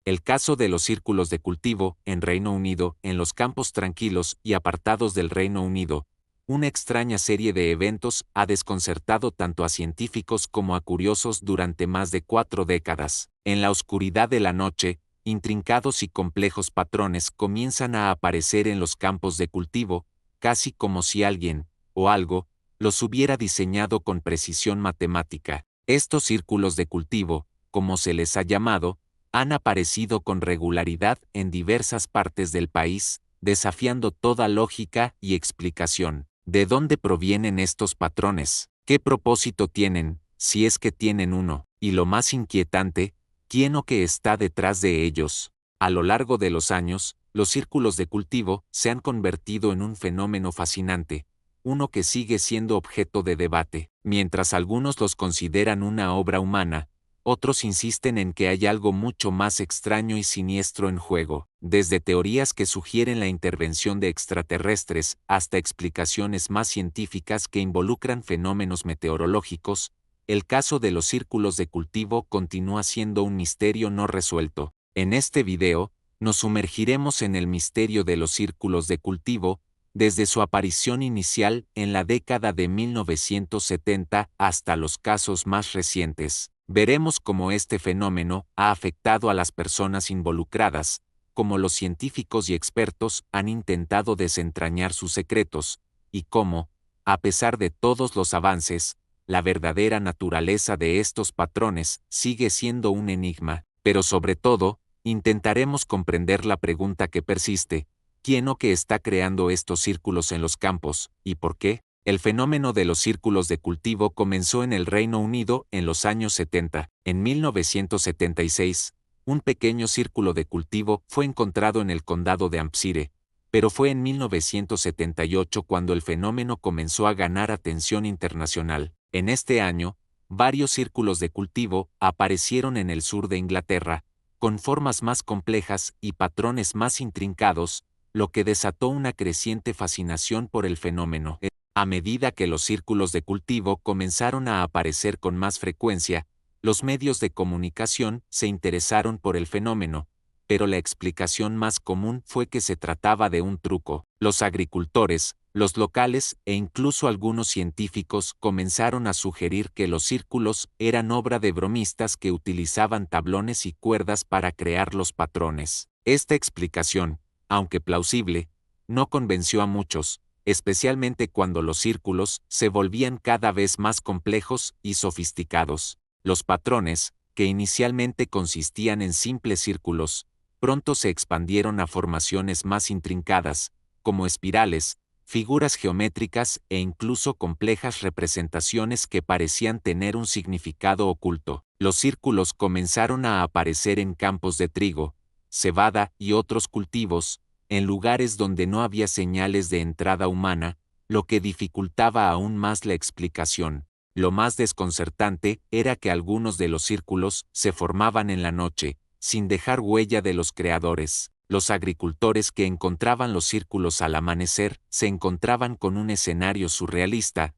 El caso de los círculos de cultivo, en Reino Unido, en los campos tranquilos y apartados del Reino Unido, una extraña serie de eventos ha desconcertado tanto a científicos como a curiosos durante más de 4 décadas. En la oscuridad de la noche, intrincados y complejos patrones comienzan a aparecer en los campos de cultivo, casi como si alguien, o algo, los hubiera diseñado con precisión matemática. Estos círculos de cultivo, como se les ha llamado, han aparecido con regularidad en diversas partes del país, desafiando toda lógica y explicación. ¿De dónde provienen estos patrones? ¿Qué propósito tienen, si es que tienen uno? Y lo más inquietante, ¿quién o qué está detrás de ellos? A lo largo de los años, los círculos de cultivo se han convertido en un fenómeno fascinante, uno que sigue siendo objeto de debate. Mientras algunos los consideran una obra humana, otros insisten en que hay algo mucho más extraño y siniestro en juego, desde teorías que sugieren la intervención de extraterrestres hasta explicaciones más científicas que involucran fenómenos meteorológicos. El caso de los círculos de cultivo continúa siendo un misterio no resuelto. En este video, nos sumergiremos en el misterio de los círculos de cultivo, desde su aparición inicial en la década de 1970 hasta los casos más recientes. Veremos cómo este fenómeno ha afectado a las personas involucradas, cómo los científicos y expertos han intentado desentrañar sus secretos, y cómo, a pesar de todos los avances, la verdadera naturaleza de estos patrones sigue siendo un enigma. Pero sobre todo, intentaremos comprender la pregunta que persiste: ¿quién o qué está creando estos círculos en los campos, y por qué? El fenómeno de los círculos de cultivo comenzó en el Reino Unido en los años 70. En 1976, un pequeño círculo de cultivo fue encontrado en el condado de Hampshire, pero fue en 1978 cuando el fenómeno comenzó a ganar atención internacional. En este año, varios círculos de cultivo aparecieron en el sur de Inglaterra, con formas más complejas y patrones más intrincados, lo que desató una creciente fascinación por el fenómeno. A medida que los círculos de cultivo comenzaron a aparecer con más frecuencia, los medios de comunicación se interesaron por el fenómeno, pero la explicación más común fue que se trataba de un truco. Los agricultores, los locales e incluso algunos científicos comenzaron a sugerir que los círculos eran obra de bromistas que utilizaban tablones y cuerdas para crear los patrones. Esta explicación, aunque plausible, no convenció a muchos, especialmente cuando los círculos se volvían cada vez más complejos y sofisticados. Los patrones, que inicialmente consistían en simples círculos, pronto se expandieron a formaciones más intrincadas, como espirales, figuras geométricas e incluso complejas representaciones que parecían tener un significado oculto. Los círculos comenzaron a aparecer en campos de trigo, cebada y otros cultivos, en lugares donde no había señales de entrada humana, lo que dificultaba aún más la explicación. Lo más desconcertante era que algunos de los círculos se formaban en la noche, sin dejar huella de los creadores. Los agricultores que encontraban los círculos al amanecer se encontraban con un escenario surrealista,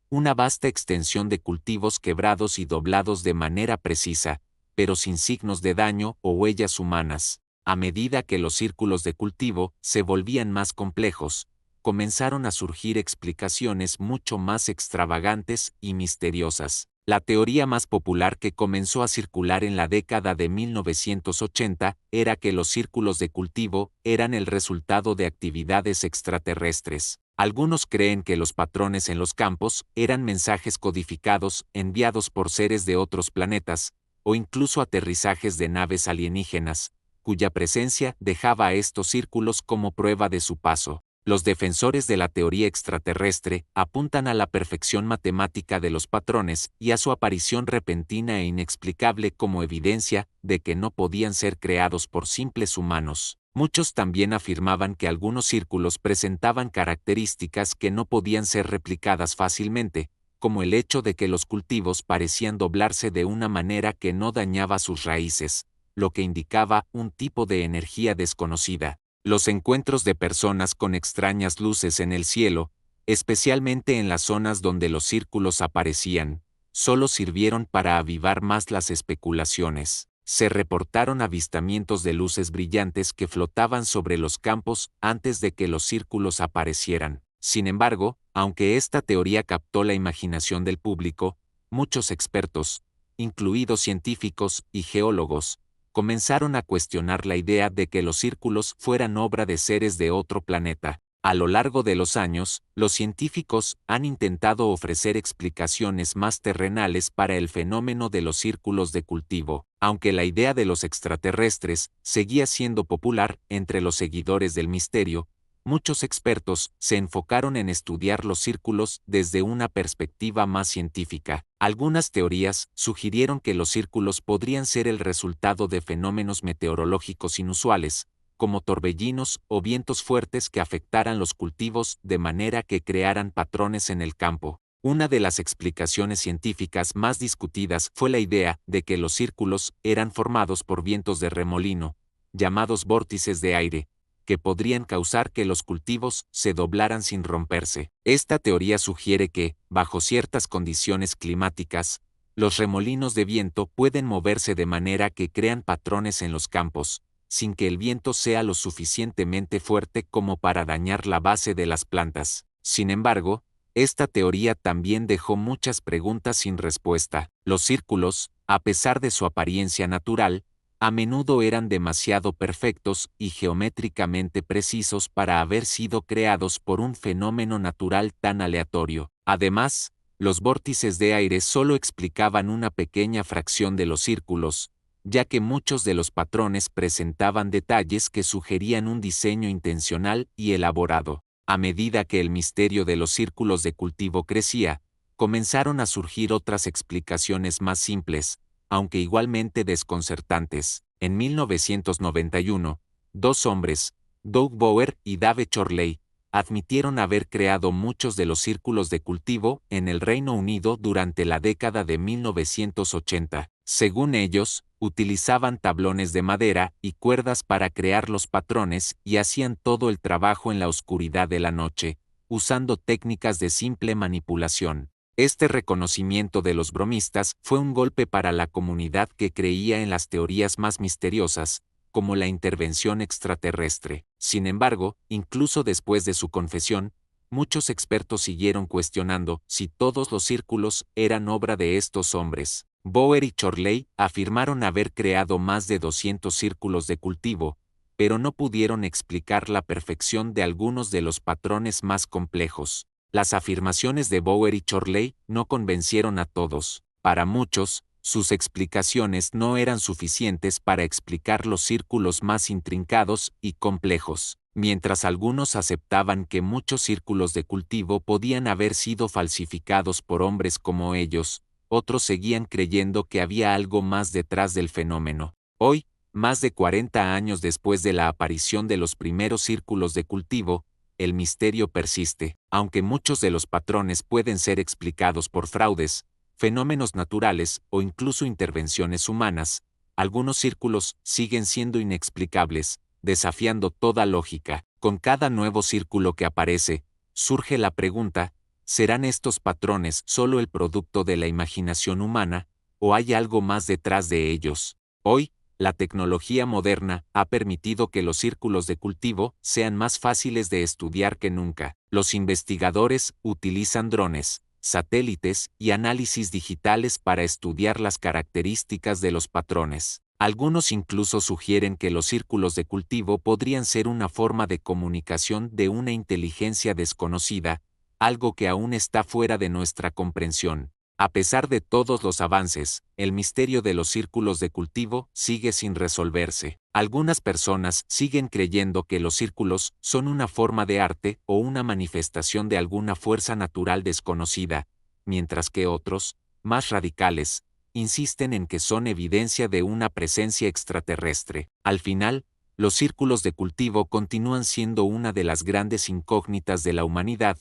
una vasta extensión de cultivos quebrados y doblados de manera precisa, pero sin signos de daño o huellas humanas. A medida que los círculos de cultivo se volvían más complejos, comenzaron a surgir explicaciones mucho más extravagantes y misteriosas. La teoría más popular que comenzó a circular en la década de 1980 era que los círculos de cultivo eran el resultado de actividades extraterrestres. Algunos creen que los patrones en los campos eran mensajes codificados enviados por seres de otros planetas, o incluso aterrizajes de naves alienígenas, cuya presencia dejaba a estos círculos como prueba de su paso. Los defensores de la teoría extraterrestre apuntan a la perfección matemática de los patrones y a su aparición repentina e inexplicable como evidencia de que no podían ser creados por simples humanos. Muchos también afirmaban que algunos círculos presentaban características que no podían ser replicadas fácilmente, como el hecho de que los cultivos parecían doblarse de una manera que no dañaba sus raíces, lo que indicaba un tipo de energía desconocida. Los encuentros de personas con extrañas luces en el cielo, especialmente en las zonas donde los círculos aparecían, solo sirvieron para avivar más las especulaciones. Se reportaron avistamientos de luces brillantes que flotaban sobre los campos antes de que los círculos aparecieran. Sin embargo, aunque esta teoría captó la imaginación del público, muchos expertos, incluidos científicos y geólogos, comenzaron a cuestionar la idea de que los círculos fueran obra de seres de otro planeta. A lo largo de los años, los científicos han intentado ofrecer explicaciones más terrenales para el fenómeno de los círculos de cultivo, aunque la idea de los extraterrestres seguía siendo popular entre los seguidores del misterio. Muchos expertos se enfocaron en estudiar los círculos desde una perspectiva más científica. Algunas teorías sugirieron que los círculos podrían ser el resultado de fenómenos meteorológicos inusuales, como torbellinos o vientos fuertes que afectaran los cultivos de manera que crearan patrones en el campo. Una de las explicaciones científicas más discutidas fue la idea de que los círculos eran formados por vientos de remolino, llamados vórtices de aire, que podrían causar que los cultivos se doblaran sin romperse. Esta teoría sugiere que, bajo ciertas condiciones climáticas, los remolinos de viento pueden moverse de manera que crean patrones en los campos, sin que el viento sea lo suficientemente fuerte como para dañar la base de las plantas. Sin embargo, esta teoría también dejó muchas preguntas sin respuesta. Los círculos, a pesar de su apariencia natural, a menudo eran demasiado perfectos y geométricamente precisos para haber sido creados por un fenómeno natural tan aleatorio. Además, los vórtices de aire solo explicaban una pequeña fracción de los círculos, ya que muchos de los patrones presentaban detalles que sugerían un diseño intencional y elaborado. A medida que el misterio de los círculos de cultivo crecía, comenzaron a surgir otras explicaciones más simples, aunque igualmente desconcertantes. En 1991, dos hombres, Doug Bower y Dave Chorley, admitieron haber creado muchos de los círculos de cultivo en el Reino Unido durante la década de 1980. Según ellos, utilizaban tablones de madera y cuerdas para crear los patrones y hacían todo el trabajo en la oscuridad de la noche, usando técnicas de simple manipulación. Este reconocimiento de los bromistas fue un golpe para la comunidad que creía en las teorías más misteriosas, como la intervención extraterrestre. Sin embargo, incluso después de su confesión, muchos expertos siguieron cuestionando si todos los círculos eran obra de estos hombres. Bower y Chorley afirmaron haber creado más de 200 círculos de cultivo, pero no pudieron explicar la perfección de algunos de los patrones más complejos. Las afirmaciones de Bower y Chorley no convencieron a todos. Para muchos, sus explicaciones no eran suficientes para explicar los círculos más intrincados y complejos. Mientras algunos aceptaban que muchos círculos de cultivo podían haber sido falsificados por hombres como ellos, otros seguían creyendo que había algo más detrás del fenómeno. Hoy, más de 40 años después de la aparición de los primeros círculos de cultivo, el misterio persiste. Aunque muchos de los patrones pueden ser explicados por fraudes, fenómenos naturales o incluso intervenciones humanas, algunos círculos siguen siendo inexplicables, desafiando toda lógica. Con cada nuevo círculo que aparece, surge la pregunta: ¿serán estos patrones solo el producto de la imaginación humana, o hay algo más detrás de ellos? Hoy, la tecnología moderna ha permitido que los círculos de cultivo sean más fáciles de estudiar que nunca. Los investigadores utilizan drones, satélites y análisis digitales para estudiar las características de los patrones. Algunos incluso sugieren que los círculos de cultivo podrían ser una forma de comunicación de una inteligencia desconocida, algo que aún está fuera de nuestra comprensión. A pesar de todos los avances, el misterio de los círculos de cultivo sigue sin resolverse. Algunas personas siguen creyendo que los círculos son una forma de arte o una manifestación de alguna fuerza natural desconocida, mientras que otros, más radicales, insisten en que son evidencia de una presencia extraterrestre. Al final, los círculos de cultivo continúan siendo una de las grandes incógnitas de la humanidad,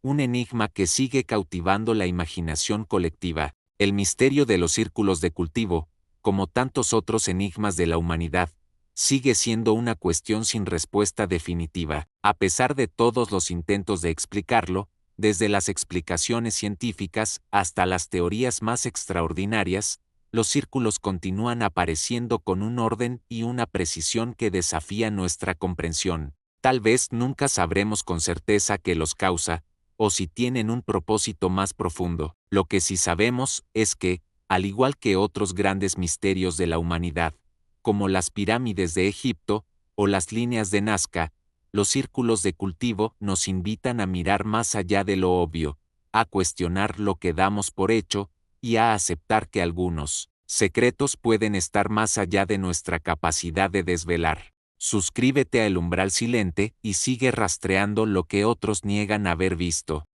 un enigma que sigue cautivando la imaginación colectiva. El misterio de los círculos de cultivo, como tantos otros enigmas de la humanidad, sigue siendo una cuestión sin respuesta definitiva. A pesar de todos los intentos de explicarlo, desde las explicaciones científicas hasta las teorías más extraordinarias, los círculos continúan apareciendo con un orden y una precisión que desafía nuestra comprensión. Tal vez nunca sabremos con certeza qué los causa, o si tienen un propósito más profundo. Lo que sí sabemos es que, al igual que otros grandes misterios de la humanidad, como las pirámides de Egipto o las líneas de Nazca, los círculos de cultivo nos invitan a mirar más allá de lo obvio, a cuestionar lo que damos por hecho, y a aceptar que algunos secretos pueden estar más allá de nuestra capacidad de desvelar. Suscríbete a El Umbral Silente y sigue rastreando lo que otros niegan haber visto.